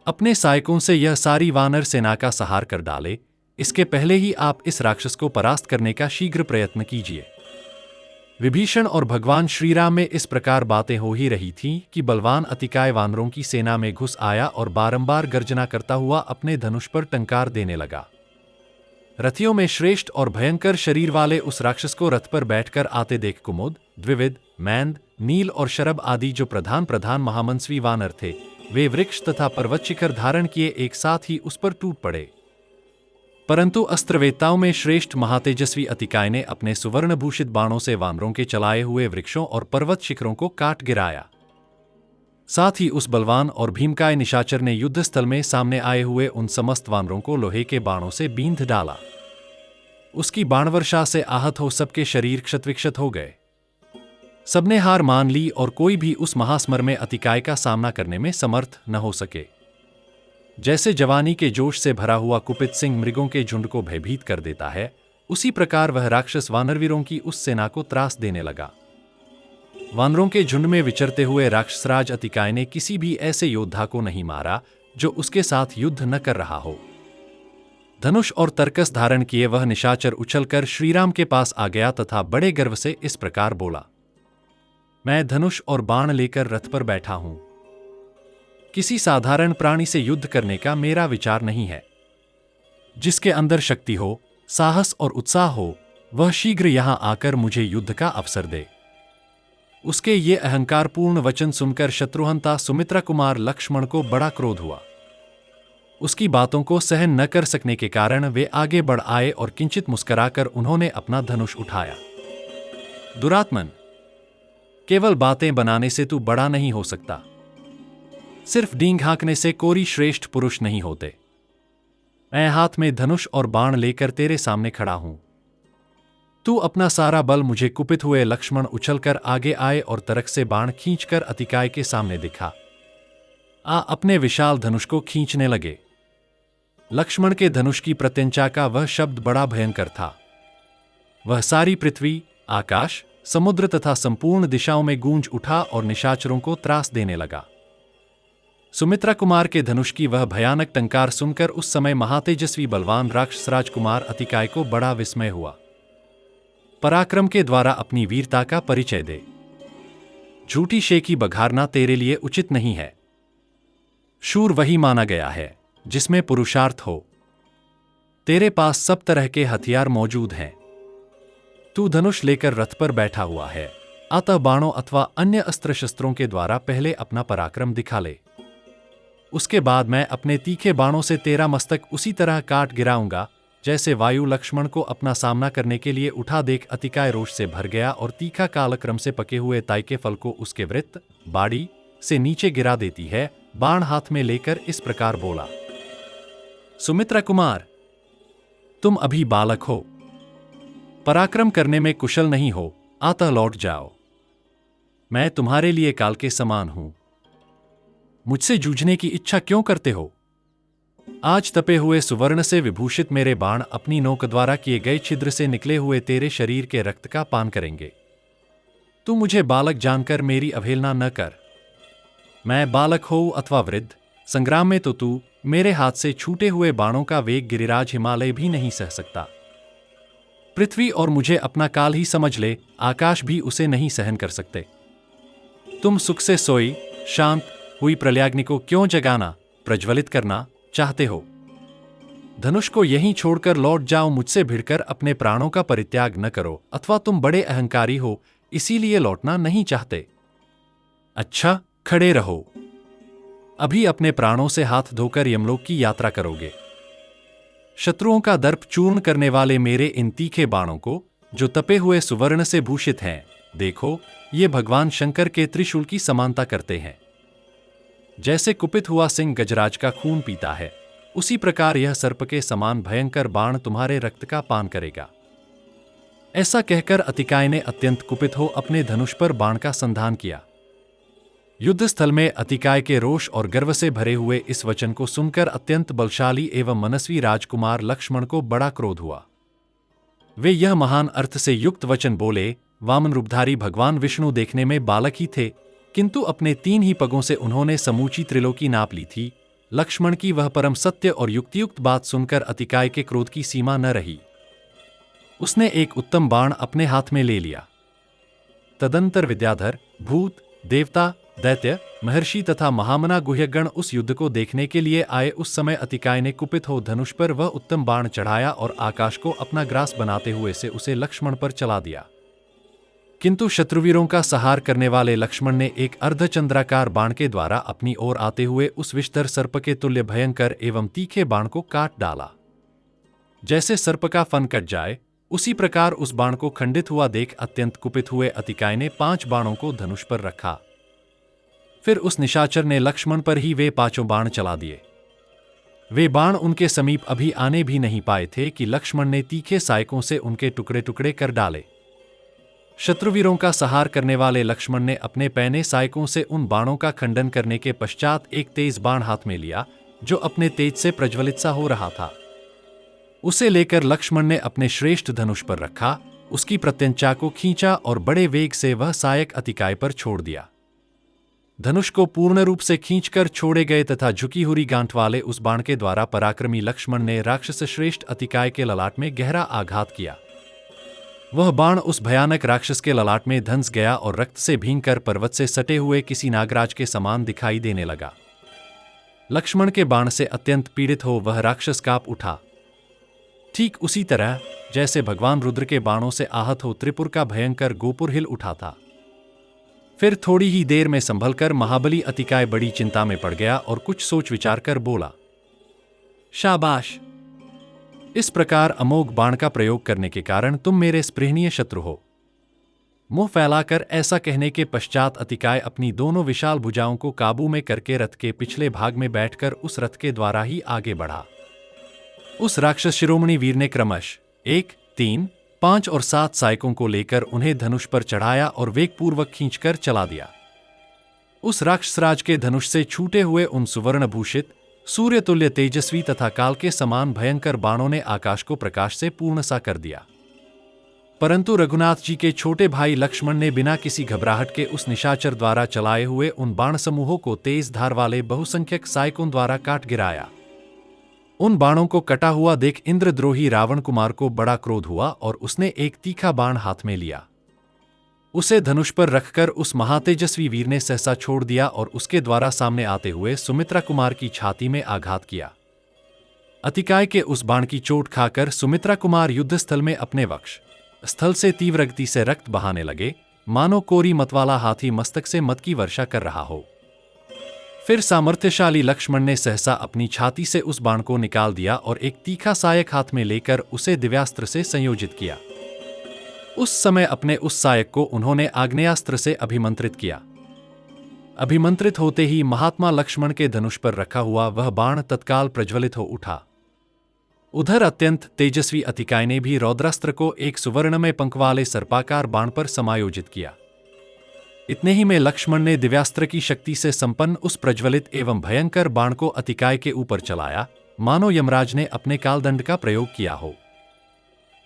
अपने सहायकों से यह सारी वानर सेना का संहार कर डाले, इसके पहले ही आप इस राक्षस को परास्त करने का शीघ्र प्रयत्न कीजिए। विभीषण और भगवान श्रीराम में इस प्रकार बातें हो ही रही थीं कि बलवान अतिकाय वानरों की सेना में घुस आया और बारंबार गर्जना करता हुआ अपने धनुष पर टंकार देने लगा। रथियों में श्रेष्ठ और भयंकर शरीर वाले उस राक्षस को रथ पर बैठकर आते देख कुमुद, द्विविद, मैंद, नील और शरभ आदि जो प्रधान प्रधान महामंसवी वानर थे, वे वृक्ष तथा पर्वत शिखर धारण किए एक साथ ही उस पर टूट पड़े। परंतु अस्त्रवेत्ताओं में श्रेष्ठ महातेजस्वी अतिकाय ने अपने सुवर्णभूषित बाणों से वानरों के चलाए हुए वृक्षों और पर्वत शिखरों को काट गिराया। साथ ही उस बलवान और भीमकाय निशाचर ने युद्धस्थल में सामने आए हुए उन समस्त वानरों को लोहे के बाणों से बींध डाला। उसकी बाणवर्षा से आहत हो सबके शरीर क्षतविक्षत हो गए। सबने हार मान ली और कोई भी उस महास्मर में अतिकाय का सामना करने में समर्थ न हो सके। जैसे जवानी के जोश से भरा हुआ कुपित सिंह मृगों के झुंड को भयभीत कर देता है, उसी प्रकार वह राक्षस वानरवीरों की उस सेना को त्रास देने लगा। वानरों के झुंड में विचरते हुए राक्षसराज अतिकाय ने किसी भी ऐसे योद्धा को नहीं मारा जो उसके साथ युद्ध न कर रहा हो। धनुष और तरकस धारण किए वह निशाचर उछलकर श्रीराम के पास आ गया तथा बड़े गर्व से इस प्रकार बोला, मैं धनुष और बाण लेकर रथ पर बैठा हूं। किसी साधारण प्राणी से युद्ध करने का मेरा विचार नहीं है। जिसके अंदर शक्ति हो, साहस और उत्साह हो, वह शीघ्र यहां आकर मुझे युद्ध का अवसर दे। उसके ये अहंकारपूर्ण वचन सुनकर शत्रुहंता सुमित्रा कुमार लक्ष्मण को बड़ा क्रोध हुआ। उसकी बातों को सहन न कर सकने के कारण वे आगे बढ़ आए और किंचित मुस्कुराकर उन्होंने अपना धनुष उठाया। दुरात्मन, केवल बातें बनाने से तू बड़ा नहीं हो सकता। सिर्फ डींग हाँकने से कोई श्रेष्ठ पुरुष नहीं होते। मैं हाथ में धनुष और बाण लेकर तेरे सामने खड़ा हूं। तू अपना सारा बल मुझे कुपित हुए लक्ष्मण उछलकर आगे आए और तरक से बाण खींचकर अतिकाय के सामने दिखा। अपने विशाल धनुष को खींचने लगे। लक्ष्मण के धनुष की प्रत्यंचा का वह शब्द बड़ा भयंकर था। वह सारी पृथ्वी, आकाश, समुद्र तथा संपूर्ण दिशाओं में गूंज उठा और निशाचरों को त्रास देने लगा। सुमित्रा कुमार के धनुष की वह भयानक टंकार सुनकर उस समय महातेजस्वी बलवान राक्षस राजकुमार अतिकाय को बड़ा विस्मय हुआ। पराक्रम के द्वारा अपनी वीरता का परिचय दे। झूठी शेखी बघारना तेरे लिए उचित नहीं है। शूर वही माना गया है जिसमें पुरुषार्थ हो। तेरे पास सब तरह के हथियार मौजूद हैं। तू धनुष लेकर रथ पर बैठा हुआ है, अतः बाणों अथवा अन्य अस्त्र शस्त्रों के द्वारा पहले अपना पराक्रम दिखा ले। उसके बाद मैं अपने तीखे बाणों से तेरा मस्तक उसी तरह काट गिराऊंगा जैसे वायु लक्ष्मण को अपना सामना करने के लिए उठा देख अतिकाय रोष से भर गया और तीखा कालक्रम से पके हुए ताई के फल को उसके वृत्त, बाड़ी से नीचे गिरा देती है। बाण हाथ में लेकर इस प्रकार बोला, सुमित्रा कुमार, तुम अभी बालक हो, पराक्रम करने में कुशल नहीं हो, अतः लौट जाओ। मैं तुम्हारे लिए काल के समान हूं। मुझसे जूझने की इच्छा क्यों करते हो? आज तपे हुए सुवर्ण से विभूषित मेरे बाण अपनी नोक द्वारा किए गए छिद्र से निकले हुए तेरे शरीर के रक्त का पान करेंगे। तू मुझे बालक जानकर मेरी अवहेलना न कर। मैं बालक हो अथवा वृद्ध, संग्राम में तो तू मेरे हाथ से छूटे हुए बाणों का वेग गिरिराज हिमालय भी नहीं सह सकता। पृथ्वी और मुझे अपना काल ही समझ ले, आकाश भी उसे नहीं सहन कर सकते। तुम सुख से सोई शांत हुई प्रलयाग्नि को क्यों जगाना, प्रज्वलित करना चाहते हो? धनुष को यहीं छोड़कर लौट जाओ। मुझसे भिड़कर अपने प्राणों का परित्याग न करो, अथवा तुम बड़े अहंकारी हो इसीलिए लौटना नहीं चाहते। अच्छा, खड़े रहो। अभी अपने प्राणों से हाथ धोकर यमलोक की यात्रा करोगे। शत्रुओं का दर्प चूर्ण करने वाले मेरे इन तीखे बाणों को, जो तपे हुए सुवर्ण से भूषित हैं, देखो, ये भगवान शंकर के त्रिशूल की समानता करते हैं। जैसे कुपित हुआ सिंह गजराज का खून पीता है, उसी प्रकार यह सर्प के समान भयंकर बाण तुम्हारे रक्त का पान करेगा। ऐसा कहकर अतिकाय ने अत्यंत कुपित हो अपने धनुष पर बाण का संधान किया। युद्धस्थल में अतिकाय के रोष और गर्व से भरे हुए इस वचन को सुनकर अत्यंत बलशाली एवं मनस्वी राजकुमार लक्ष्मण को बड़ा क्रोध हुआ। वे यह महान अर्थ से युक्त वचन बोले, वामन रूपधारी भगवान विष्णु देखने में बालक ही थे, किंतु अपने 3 ही पगों से उन्होंने समूची त्रिलोकी नाप ली थी। लक्ष्मण की वह परम सत्य और युक्तियुक्त बात सुनकर अतिकाय के क्रोध की सीमा न रही। उसने एक उत्तम बाण अपने हाथ में ले लिया। तदंतर विद्याधर, भूत, देवता, दैत्य, महर्षि तथा महामना गुह्यगण उस युद्ध को देखने के लिए आए। उस समय अतिकाय ने कुपित हो धनुष पर वह उत्तम बाण चढ़ाया और आकाश को अपना ग्रास बनाते हुए से उसे लक्ष्मण पर चला दिया। किंतु शत्रुवीरों का संहार करने वाले लक्ष्मण ने एक अर्धचंद्राकार बाण के द्वारा अपनी ओर आते हुए उस विषधर सर्प के तुल्य भयंकर एवं तीखे बाण को काट डाला। जैसे सर्प का फन कट जाए, उसी प्रकार उस बाण को खंडित हुआ देख अत्यंत कुपित हुए अतिकाय ने 5 बाणों को धनुष पर रखा। फिर उस निशाचर ने लक्ष्मण पर ही वे 5 बाण चला दिए। वे बाण उनके समीप अभी आने भी नहीं पाए थे कि लक्ष्मण ने तीखे सायकों से उनके टुकड़े टुकड़े कर डाले। शत्रुवीरों का संहार करने वाले लक्ष्मण ने अपने पैने सायकों से उन बाणों का खंडन करने के पश्चात एक तेज बाण हाथ में लिया, जो अपने तेज से प्रज्वलित सा हो रहा था। उसे लेकर लक्ष्मण ने अपने श्रेष्ठ धनुष पर रखा, उसकी प्रत्यंचा को खींचा और बड़े वेग से वह सायक अतिकाय पर छोड़ दिया। धनुष को पूर्ण रूप से खींचकर छोड़े गए तथा झुकी हुई गांठ वाले उस बाण के द्वारा पराक्रमी लक्ष्मण ने राक्षस श्रेष्ठ अतिकाय के ललाट में गहरा आघात किया। वह बाण उस भयानक राक्षस के ललाट में धंस गया और रक्त से भींगकर पर्वत से सटे हुए किसी नागराज के समान दिखाई देने लगा। लक्ष्मण के बाण से अत्यंत पीड़ित हो वह राक्षस कांप उठा। ठीक उसी तरह जैसे भगवान रुद्र के बाणों से आहत हो त्रिपुर का भयंकर गोपुर हिल उठा था। फिर थोड़ी ही देर में संभलकर महाबली अतिकाय बड़ी चिंता में पड़ गया और कुछ सोच विचार कर बोला, शाबाश, इस प्रकार अमोघ बाण का प्रयोग करने के कारण तुम मेरे स्पृहणीय शत्रु हो। मुंह फैलाकर ऐसा कहने के पश्चात अतिकाय अपनी दोनों विशाल भुजाओं को काबू में करके रथ के पिछले भाग में बैठकर उस रथ के द्वारा ही आगे बढ़ा। उस राक्षस शिरोमणि वीर ने क्रमश 1, 3, 5 और 7 सायकों को लेकर उन्हें धनुष पर चढ़ाया और वेगपूर्वक खींचकर चला दिया। उस राक्षसराज के धनुष से छूटे हुए उन सुवर्णभूषित, सूर्यतुल्य तेजस्वी तथा काल के समान भयंकर बाणों ने आकाश को प्रकाश से पूर्ण सा कर दिया। परंतु रघुनाथ जी के छोटे भाई लक्ष्मण ने बिना किसी घबराहट के उस निशाचर द्वारा चलाए हुए उन बाण समूहों को तेज धार वाले बहुसंख्यक सायकों द्वारा काट गिराया। उन बाणों को कटा हुआ देख इंद्रद्रोही रावण कुमार को बड़ा क्रोध हुआ और उसने एक तीखा बाण हाथ में लिया। उसे धनुष पर रखकर उस महातेजस्वी वीर ने सहसा छोड़ दिया और उसके द्वारा सामने आते हुए सुमित्रा कुमार की छाती में आघात किया। अतिकाय के उस बाण की चोट खाकर सुमित्रा कुमार युद्धस्थल में अपने वक्ष स्थल से तीव्र गति से रक्त बहाने लगे, मानो कोरी मतवाला हाथी मस्तक से मत की वर्षा कर रहा हो। फिर सामर्थ्यशाली लक्ष्मण ने सहसा अपनी छाती से उस बाण को निकाल दिया और एक तीखा सायक हाथ में लेकर उसे दिव्यास्त्र से संयोजित किया। उस समय अपने उस सायक को उन्होंने आग्नेयास्त्र से अभिमंत्रित किया। अभिमंत्रित होते ही महात्मा लक्ष्मण के धनुष पर रखा हुआ वह बाण तत्काल प्रज्वलित हो उठा। उधर अत्यंत तेजस्वी अतिकाय ने भी रौद्रास्त्र को एक सुवर्णमय पंख वाले सर्पाकार बाण पर समायोजित किया। इतने ही में लक्ष्मण ने दिव्यास्त्र की शक्ति से संपन्न उस प्रज्वलित एवं भयंकर बाण को अतिकाय के ऊपर चलाया, मानो यमराज ने अपने कालदंड का प्रयोग किया हो।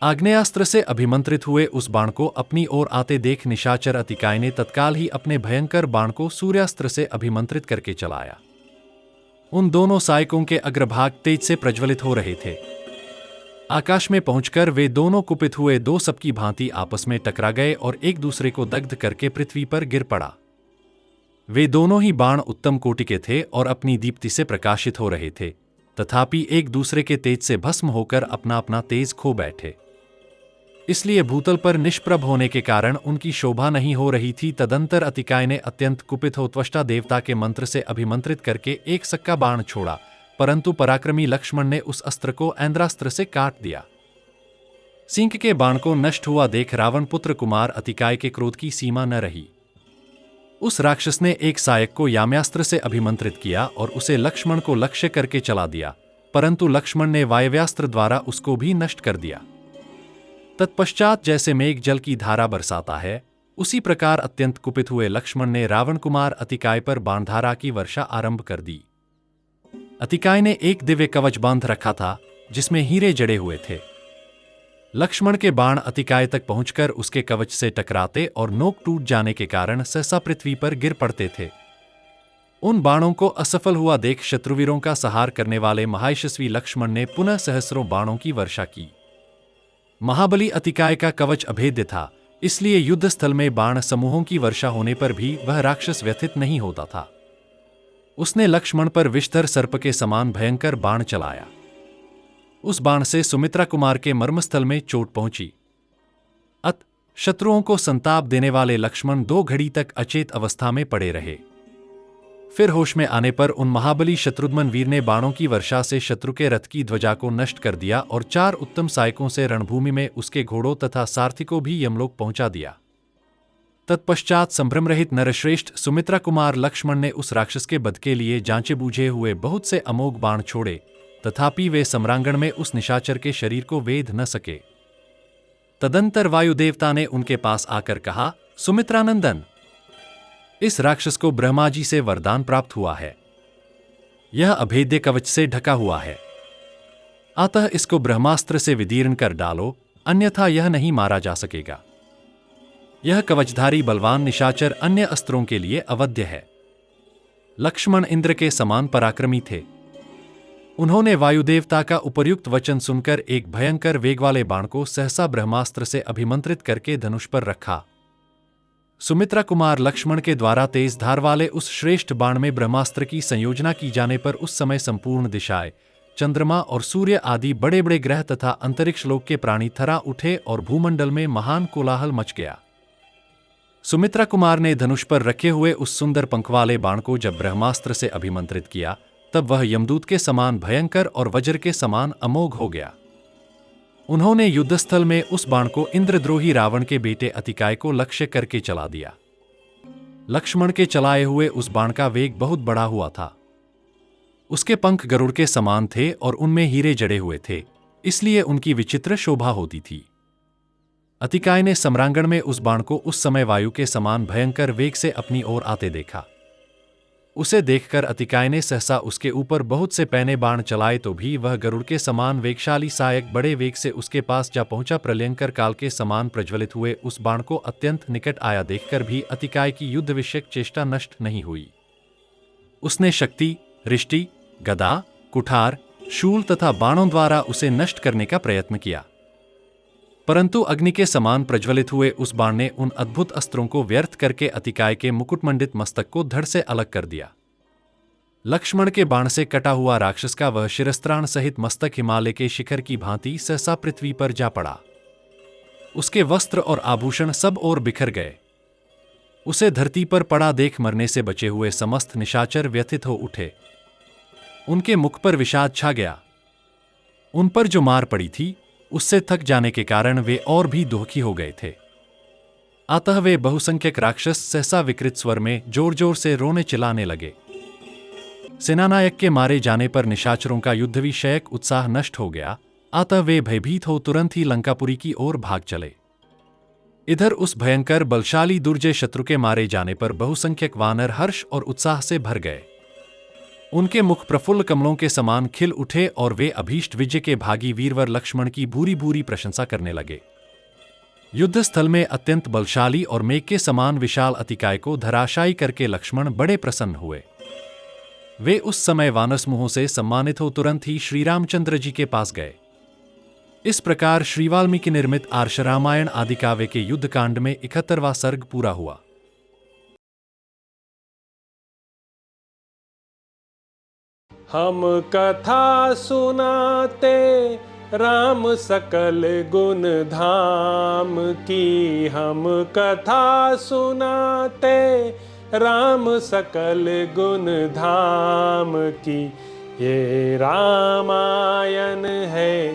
आग्नेयास्त्र से अभिमंत्रित हुए उस बाण को अपनी ओर आते देख निशाचर अतिकाय ने तत्काल ही अपने भयंकर बाण को सूर्यास्त्र से अभिमंत्रित करके चलाया। उन दोनों सायकों के अग्रभाग तेज से प्रज्वलित हो रहे थे। आकाश में पहुंचकर वे दोनों कुपित हुए दो सबकी भांति आपस में टकरा गए और एक दूसरे को दग्ध करके पृथ्वी पर गिर पड़ा। वे दोनों ही बाण उत्तम कोटि के थे और अपनी दीप्ति से प्रकाशित हो रहे थे, तथापि एक दूसरे के तेज से भस्म होकर अपना अपना तेज खो बैठे। इसलिए भूतल पर निष्प्रभ होने के कारण उनकी शोभा नहीं हो रही थी। तदंतर अतिकाय ने अत्यंत कुपित हो त्वष्टा देवता के मंत्र से अभिमंत्रित करके एक सक्का बाण छोड़ा, परंतु पराक्रमी लक्ष्मण ने उस अस्त्र को ऐन्द्रास्त्र से काट दिया। सिंह के बाण को नष्ट हुआ देख रावण पुत्र कुमार अतिकाय के क्रोध की सीमा न रही। उस राक्षस ने एक सायक को याम्यास्त्र से अभिमंत्रित किया और उसे लक्ष्मण को लक्ष्य करके चला दिया, परंतु लक्ष्मण ने वायव्यास्त्र द्वारा उसको भी नष्ट कर दिया। तत्पश्चात जैसे मेघ जल की धारा बरसाता है, उसी प्रकार अत्यंत कुपित हुए लक्ष्मण ने रावण कुमार अतिकाय पर बाणधारा की वर्षा आरंभ कर दी। अतिकाय ने एक दिव्य कवच बांध रखा था जिसमें हीरे जड़े हुए थे। लक्ष्मण के बाण अतिकाय तक पहुंचकर उसके कवच से टकराते और नोक टूट जाने के कारण सहसा पृथ्वी पर गिर पड़ते थे। उन बाणों को असफल हुआ देख शत्रुवीरों का संहार करने वाले महायशस्वी लक्ष्मण ने पुनः सहस्रों बाणों की वर्षा की। महाबली अतिकाय का कवच अभेद्य था, इसलिए युद्धस्थल में बाण समूहों की वर्षा होने पर भी वह राक्षस व्यथित नहीं होता था। उसने लक्ष्मण पर विषधर सर्प के समान भयंकर बाण चलाया। उस बाण से सुमित्रा कुमार के मर्मस्थल में चोट पहुंची। शत्रुओं को संताप देने वाले लक्ष्मण 2 घड़ी तक अचेत अवस्था में पड़े रहे। फिर होश में आने पर उन महाबली शत्रुघ्न वीर ने बाणों की वर्षा से शत्रु के रथ की ध्वजा को नष्ट कर दिया और 4 उत्तम सहायकों से रणभूमि में उसके घोड़ों तथा सारथी को भी यमलोक पहुंचा दिया। तत्पश्चात संभ्रम रहित नरश्रेष्ठ सुमित्रा कुमार लक्ष्मण ने उस राक्षस के वध के लिए जांचे बूझे हुए बहुत से अमोघ बाण छोड़े, तथापि वे सम्रांगण में उस निशाचर के शरीर को वेध न सके। तदंतर वायुदेवता ने उनके पास आकर कहा, सुमित्रानंदन, इस राक्षस को ब्रह्मा जी से वरदान प्राप्त हुआ है। यह अभेद्य कवच से ढका हुआ है, अतः इसको ब्रह्मास्त्र से विदीर्ण कर डालो, अन्यथा यह नहीं मारा जा सकेगा। यह कवचधारी बलवान निशाचर अन्य अस्त्रों के लिए अवध्य है। लक्ष्मण इंद्र के समान पराक्रमी थे। उन्होंने वायुदेवता का उपर्युक्त वचन सुनकर एक भयंकर वेग वाले बाण को सहसा ब्रह्मास्त्र से अभिमंत्रित करके धनुष पर रखा। सुमित्रा कुमार लक्ष्मण के द्वारा तेज धार वाले उस श्रेष्ठ बाण में ब्रह्मास्त्र की संयोजना की जाने पर उस समय संपूर्ण दिशाएं, चंद्रमा और सूर्य आदि बड़े बड़े ग्रह तथा अंतरिक्ष लोक के प्राणी थरा उठे और भूमंडल में महान कोलाहल मच गया। सुमित्रा कुमार ने धनुष पर रखे हुए उस सुंदर पंख वाले बाण को जब ब्रह्मास्त्र से अभिमंत्रित किया, तब वह यमदूत के समान भयंकर और वज्र के समान अमोघ हो गया। उन्होंने युद्धस्थल में उस बाण को इंद्रद्रोही रावण के बेटे अतिकाय को लक्ष्य करके चला दिया। लक्ष्मण के चलाए हुए उस बाण का वेग बहुत बड़ा हुआ था। उसके पंख गरुड़ के समान थे और उनमें हीरे जड़े हुए थे, इसलिए उनकी विचित्र शोभा होती थी। अतिकाय ने सम्रांगण में उस बाण को उस समय वायु के समान भयंकर वेग से अपनी ओर आते देखा। उसे देखकर अतिकाय ने सहसा उसके ऊपर बहुत से पैने बाण चलाए, तो भी वह गरुड़ के समान वेगशाली सहायक बड़े वेग से उसके पास जा पहुंचा। प्रलयंकर काल के समान प्रज्वलित हुए उस बाण को अत्यंत निकट आया देखकर भी अतिकाय की युद्ध विषयक चेष्टा नष्ट नहीं हुई। उसने शक्ति, रिष्टि, गदा, कुठार, शूल तथा बाणों द्वारा उसे नष्ट करने का प्रयत्न किया, परंतु अग्नि के समान प्रज्वलित हुए उस बाण ने उन अद्भुत अस्त्रों को व्यर्थ करके अतिकाय के मुकुटमंडित मस्तक को धड़ से अलग कर दिया। लक्ष्मण के बाण से कटा हुआ राक्षस का वह शिरस्त्राण सहित मस्तक हिमालय के शिखर की भांति सहसा पृथ्वी पर जा पड़ा। उसके वस्त्र और आभूषण सब ओर बिखर गए। उसे धरती पर पड़ा देख मरने से बचे हुए समस्त निशाचर व्यथित हो उठे। उनके मुख पर विषाद छा गया। उन पर जो मार पड़ी थी, उससे थक जाने के कारण वे और भी दुखी हो गए थे। अतः वे बहुसंख्यक राक्षस सहसा विकृत स्वर में जोर जोर से रोने चिल्लाने लगे। सेनानायक के मारे जाने पर निशाचरों का युद्ध विषयक उत्साह नष्ट हो गया, अतः वे भयभीत हो तुरंत ही लंकापुरी की ओर भाग चले। इधर उस भयंकर बलशाली दुर्जय शत्रु के मारे जाने पर बहुसंख्यक वानर हर्ष और उत्साह से भर गए। उनके मुख प्रफुल्ल कमलों के समान खिल उठे और वे अभीष्ट विजय के भागी वीरवर लक्ष्मण की भूरी भूरी प्रशंसा करने लगे। युद्धस्थल में अत्यंत बलशाली और मेघ के समान विशाल अतिकाय को धराशायी करके लक्ष्मण बड़े प्रसन्न हुए। वे उस समय वानर समूहों से सम्मानित हो तुरंत ही श्री रामचंद्र जी के पास गए। इस प्रकार श्री वाल्मीकि निर्मित आर्ष रामायण आदि काव्य के युद्धकांड में 71वां सर्ग पूरा हुआ। हम कथा सुनाते राम सकल गुण धाम की, हम कथा सुनाते राम सकल गुण धाम की। ये रामायण है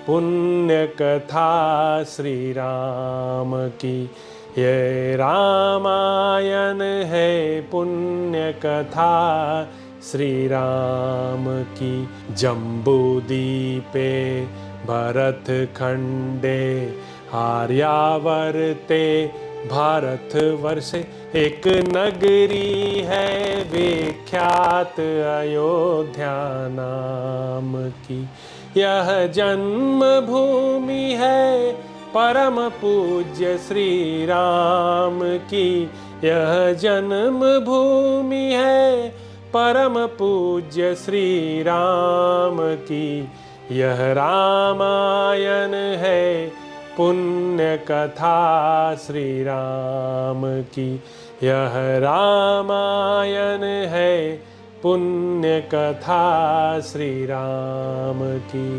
पुण्य कथा श्री राम की, ये रामायण है पुण्य कथा श्री राम की। जम्बूदीपे भरत खंडे आर्यावर्ते भारत वर्षे एक नगरी है विख्यात अयोध्या नाम की। यह जन्म भूमि है परम पूज्य श्री राम की, यह जन्म भूमि है परम पूज्य श्री राम की यह रामायण है, पुण्य कथा श्री राम की यह रामायण है, पुण्य कथा श्री राम की।